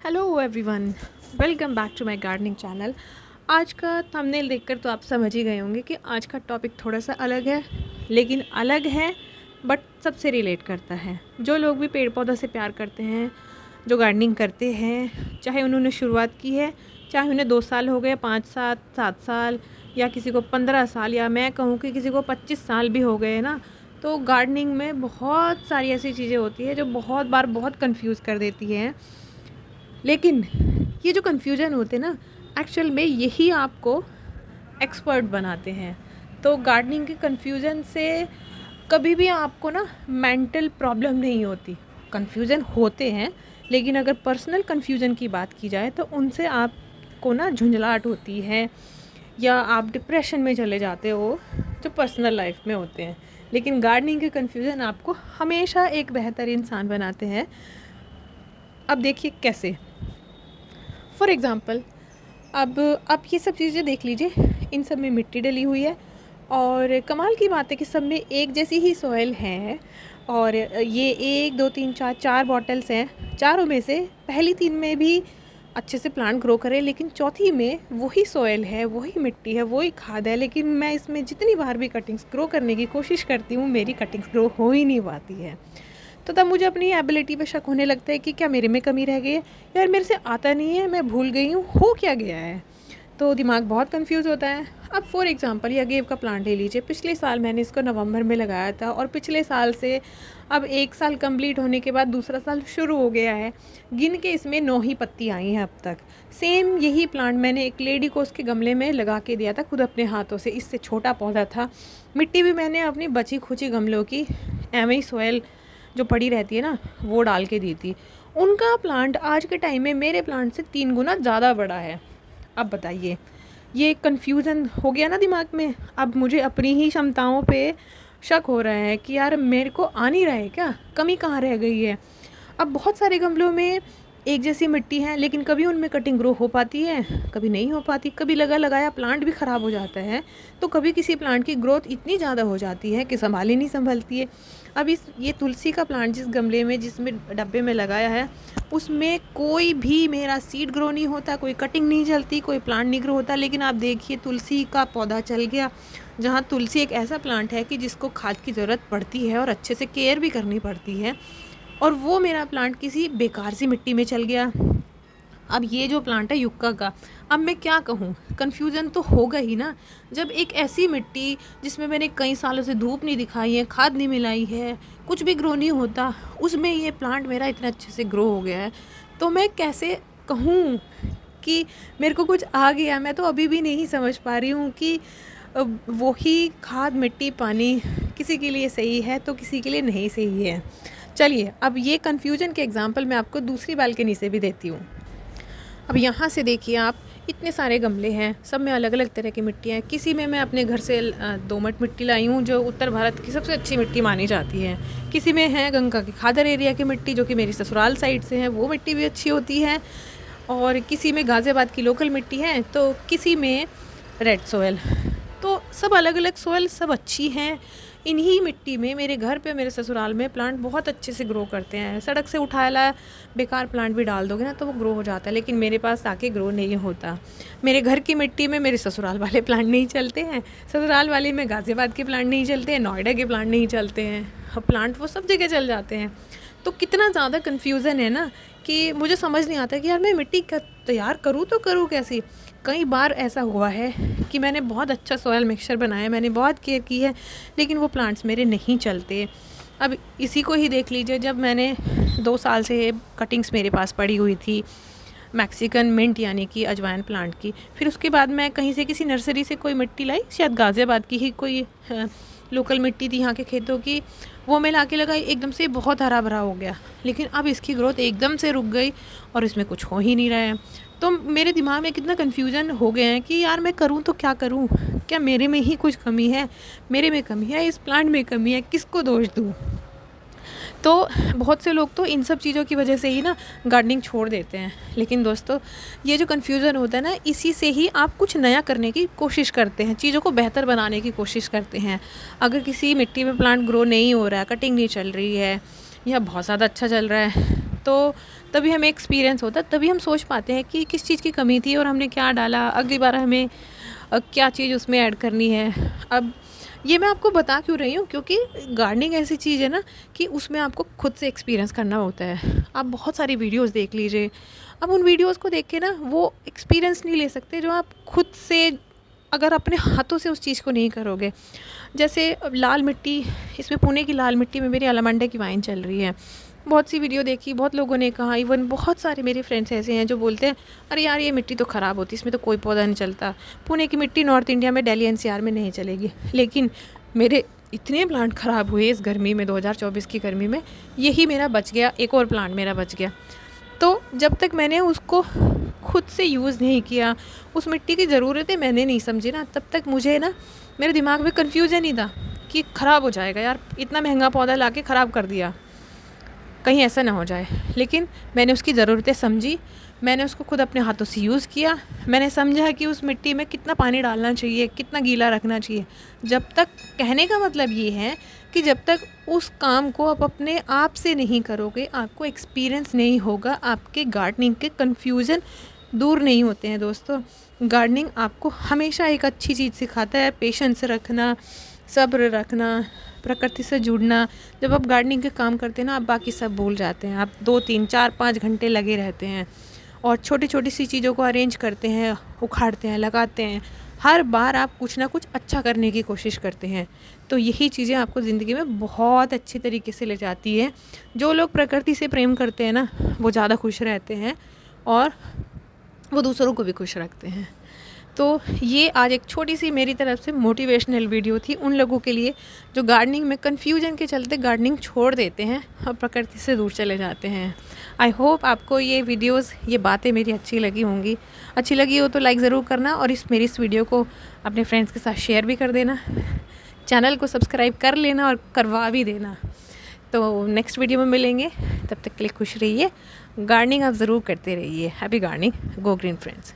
Hello everyone, welcome back to my gardening channel. आज का thumbnail देखकर तो आप समझ ही गए होंगे कि आज का टॉपिक थोड़ा सा अलग है, लेकिन अलग है बट सबसे रिलेट करता है। जो लोग भी पेड़ पौधा से प्यार करते हैं, जो गार्डनिंग करते हैं, चाहे उन्होंने शुरुआत की है, चाहे उन्हें 2 साल हो गए, 5 साल 7 साल, या किसी को 15 साल, या मैं कहूँ कि किसी को 25 साल भी हो गए ना, तो गार्डनिंग में बहुत सारी ऐसी चीज़ें होती है जो बहुत बार बहुत कंफ्यूज कर देती हैं। लेकिन ये जो कन्फ्यूज़न होते हैं ना, एक्चुअल में यही आपको एक्सपर्ट बनाते हैं। तो गार्डनिंग के कन्फ्यूज़न से कभी भी आपको ना मेंटल प्रॉब्लम नहीं होती। कन्फ्यूज़न होते हैं, लेकिन अगर पर्सनल कन्फ्यूज़न की बात की जाए तो उनसे आपको ना झुंझलाहट होती है, या आप डिप्रेशन में चले जाते हो, जो पर्सनल लाइफ में होते हैं। लेकिन गार्डनिंग के कन्फ्यूज़न आपको हमेशा एक बेहतर इंसान बनाते हैं। अब देखिए कैसे। फॉर एग्ज़ाम्पल, अब आप ये सब चीज़ें देख लीजिए, इन सब में मिट्टी डली हुई है, और कमाल की बात है कि सब में एक जैसी ही सॉइल है। और ये 1 2 3 4 4 बॉटल्स हैं। चारों में से पहली 3 में भी अच्छे से प्लांट ग्रो करे, लेकिन चौथी में वही सॉइल है, वही मिट्टी है, वही खाद है, लेकिन मैं इसमें जितनी बार भी कटिंग्स ग्रो करने की कोशिश करती हूँ, मेरी कटिंग्स ग्रो हो ही नहीं पाती है। तो तब मुझे अपनी एबिलिटी पे शक होने लगता है कि क्या मेरे में कमी रह गई है, यार मेरे से आता नहीं है, मैं भूल गई हूँ, हो क्या गया है। तो दिमाग बहुत कंफ्यूज होता है। अब फॉर एग्जांपल ये अगेव का प्लांट ले लीजिए। पिछले साल मैंने इसको नवंबर में लगाया था, और पिछले साल से अब 1 साल कंप्लीट होने के बाद दूसरा साल शुरू हो गया है। गिन के इसमें 9 ही पत्ती आई हैं अब तक। सेम यही प्लांट मैंने एक लेडी को उसके गमले में लगा के दिया था खुद अपने हाथों से। इससे छोटा पौधा था। मिट्टी भी मैंने अपनी बची खुची गमलों की एवं ही सॉयल जो पड़ी रहती है ना, वो डाल के दी थी। उनका प्लांट आज के टाइम में मेरे प्लांट से 3 गुना ज़्यादा बड़ा है। अब बताइए, ये कन्फ्यूज़न हो गया ना दिमाग में। अब मुझे अपनी ही क्षमताओं पे शक हो रहा है कि यार मेरे को आ नहीं रहा है क्या, कमी कहाँ रह गई है। अब बहुत सारे गमलों में एक जैसी मिट्टी है, लेकिन कभी उनमें कटिंग ग्रो हो पाती है, कभी नहीं हो पाती। कभी लगा लगाया प्लांट भी ख़राब हो जाता है, तो कभी किसी प्लांट की ग्रोथ इतनी ज़्यादा हो जाती है कि संभाल ही नहीं संभलती है। अब ये तुलसी का प्लांट जिस गमले में, जिसमें डब्बे में लगाया है, उसमें कोई भी मेरा सीड ग्रो नहीं होता, कोई कटिंग नहीं चलती, कोई प्लांट नहीं ग्रो होता। लेकिन आप देखिए, तुलसी का पौधा चल गया। जहाँ तुलसी एक ऐसा प्लांट है कि जिसको खाद की ज़रूरत पड़ती है और अच्छे से केयर भी करनी पड़ती है, और वो मेरा प्लांट किसी बेकार सी मिट्टी में चल गया। अब ये जो प्लांट है युक्का का, अब मैं क्या कहूँ, कन्फ्यूज़न तो होगा ही ना। जब एक ऐसी मिट्टी जिसमें मैंने कई सालों से धूप नहीं दिखाई है, खाद नहीं मिलाई है, कुछ भी ग्रो नहीं होता, उसमें ये प्लांट मेरा इतना अच्छे से ग्रो हो गया है, तो मैं कैसे कहूँ कि मेरे को कुछ आ गया। मैं तो अभी भी नहीं समझ पा रही हूँ कि वही खाद मिट्टी पानी किसी के लिए सही है तो किसी के लिए नहीं सही है। चलिए, अब ये कन्फ्यूजन के एग्जांपल मैं आपको दूसरी बालकनी से भी देती हूँ। अब यहाँ से देखिए आप, इतने सारे गमले हैं, सब में अलग अलग तरह की मिट्टियाँ हैं। किसी में मैं अपने घर से दोमट मिट्टी लाई हूँ, जो उत्तर भारत की सबसे अच्छी मिट्टी मानी जाती है। किसी में है गंगा के खादर एरिया की मिट्टी, जो कि मेरी ससुराल साइड से है, वो मिट्टी भी अच्छी होती है। और किसी में गाज़ियाबाद की लोकल मिट्टी है, तो किसी में रेड सोयल। तो सब अलग अलग सोयल, सब अच्छी हैं। इन्हीं मिट्टी में मेरे घर पे, मेरे ससुराल में प्लांट बहुत अच्छे से ग्रो करते हैं। सड़क से उठाया बेकार प्लांट भी डाल दोगे ना तो वो ग्रो हो जाता है, लेकिन मेरे पास आके ग्रो नहीं होता। मेरे घर की मिट्टी में मेरे ससुराल वाले प्लांट नहीं चलते हैं, ससुराल वाले में गाज़ियाबाद के प्लांट नहीं चलते हैं, नोएडा के प्लांट नहीं चलते हैं। प्लांट वो सब जगह चल जाते हैं। तो कितना ज़्यादा कन्फ्यूज़न है ना, कि मुझे समझ नहीं आता कि यार मैं मिट्टी तैयार करूँ तो करूँ कैसी। कई बार ऐसा हुआ है कि मैंने बहुत अच्छा सॉयल मिक्सचर बनाया, मैंने बहुत केयर की है, लेकिन वो प्लांट्स मेरे नहीं चलते। अब इसी को ही देख लीजिए, जब मैंने 2 साल से कटिंग्स मेरे पास पड़ी हुई थी मैक्सिकन मिंट यानी कि अजवाइन प्लांट की, फिर उसके बाद मैं कहीं से किसी नर्सरी से कोई मिट्टी लाई, शायद गाज़ियाबाद की ही कोई लोकल मिट्टी थी यहाँ के खेतों की, वो मैं लाके लगाई, एकदम से बहुत हरा भरा हो गया। लेकिन अब इसकी ग्रोथ एकदम से रुक गई और इसमें कुछ हो ही नहीं रहा है। तो मेरे दिमाग में कितना कन्फ्यूज़न हो गया है कि यार मैं करूँ तो क्या करूँ, क्या मेरे में ही कुछ कमी है, मेरे में कमी है, इस प्लांट में कमी है, किसको दोष दूँ। तो बहुत से लोग तो इन सब चीज़ों की वजह से ही ना गार्डनिंग छोड़ देते हैं। लेकिन दोस्तों, ये जो कन्फ्यूज़न होता है ना, इसी से ही आप कुछ नया करने की कोशिश करते हैं, चीज़ों को बेहतर बनाने की कोशिश करते हैं। अगर किसी मिट्टी में प्लांट ग्रो नहीं हो रहा है, कटिंग नहीं चल रही है, या बहुत ज़्यादा अच्छा चल रहा है, तो तभी हमें एक्सपीरियंस होता है, तभी हम सोच पाते हैं कि किस चीज़ की कमी थी और हमने क्या डाला, अगली बार हमें क्या चीज़ उसमें ऐड करनी है। अब ये मैं आपको बता क्यों रही हूँ, क्योंकि गार्डनिंग ऐसी चीज़ है ना कि उसमें आपको खुद से एक्सपीरियंस करना होता है। आप बहुत सारी वीडियोस देख लीजिए, अब उन वीडियोस को देख के ना वो एक्सपीरियंस नहीं ले सकते जो आप खुद से अगर अपने हाथों से उस चीज़ को नहीं करोगे। जैसे अब लाल मिट्टी, इसमें पुणे की लाल मिट्टी में मेरी अलामंडा की वाइन चल रही है। बहुत सी वीडियो देखी, बहुत लोगों ने कहा, इवन बहुत सारे मेरे फ्रेंड्स ऐसे हैं जो बोलते हैं अरे यार ये मिट्टी तो ख़राब होती है, इसमें तो कोई पौधा नहीं चलता, पुणे की मिट्टी नॉर्थ इंडिया में दिल्ली एनसीआर में नहीं चलेगी। लेकिन मेरे इतने प्लांट ख़राब हुए इस गर्मी में, 2024 की गर्मी में, यही मेरा बच गया, एक और प्लांट मेरा बच गया। तो जब तक मैंने उसको खुद से यूज़ नहीं किया, उस मिट्टी की ज़रूरतें मैंने नहीं समझी ना, तब तक मुझे ना मेरे दिमाग में कन्फ्यूज़न ही था कि ख़राब हो जाएगा यार, इतना महंगा पौधा लाके ख़राब कर दिया, कहीं ऐसा ना हो जाए। लेकिन मैंने उसकी ज़रूरतें समझी, मैंने उसको खुद अपने हाथों से यूज़ किया, मैंने समझा कि उस मिट्टी में कितना पानी डालना चाहिए, कितना गीला रखना चाहिए। जब तक, कहने का मतलब ये है कि जब तक उस काम को आप अपने आप से नहीं करोगे, आपको एक्सपीरियंस नहीं होगा, आपके गार्डनिंग के कन्फ्यूज़न दूर नहीं होते हैं दोस्तों। गार्डनिंग आपको हमेशा एक अच्छी चीज़ सिखाता है, पेशेंस रखना, सब्र रखना, प्रकृति से जुड़ना। जब आप गार्डनिंग के काम करते हैं ना, आप बाकी सब भूल जाते हैं। आप 2, 3, 4, 5 घंटे लगे रहते हैं और छोटी छोटी सी चीज़ों को अरेंज करते हैं, उखाड़ते हैं, लगाते हैं। हर बार आप कुछ ना कुछ अच्छा करने की कोशिश करते हैं। तो यही चीज़ें आपको ज़िंदगी में बहुत अच्छी तरीके से ले जाती है। जो लोग प्रकृति से प्रेम करते हैं ना, वो ज़्यादा खुश रहते हैं और वो दूसरों को भी खुश रखते हैं। तो ये आज एक छोटी सी मेरी तरफ से मोटिवेशनल वीडियो थी उन लोगों के लिए जो गार्डनिंग में कन्फ्यूजन के चलते गार्डनिंग छोड़ देते हैं और प्रकृति से दूर चले जाते हैं। आई होप आपको ये वीडियोस, ये बातें मेरी अच्छी लगी होंगी। अच्छी लगी हो तो लाइक ज़रूर करना और इस वीडियो को अपने फ्रेंड्स के साथ शेयर भी कर देना। चैनल को सब्सक्राइब कर लेना और करवा भी देना। तो नेक्स्ट वीडियो में मिलेंगे, तब तक के लिए खुश रहिए, गार्डनिंग आप ज़रूर करते रहिए। Happy gardening, go green friends.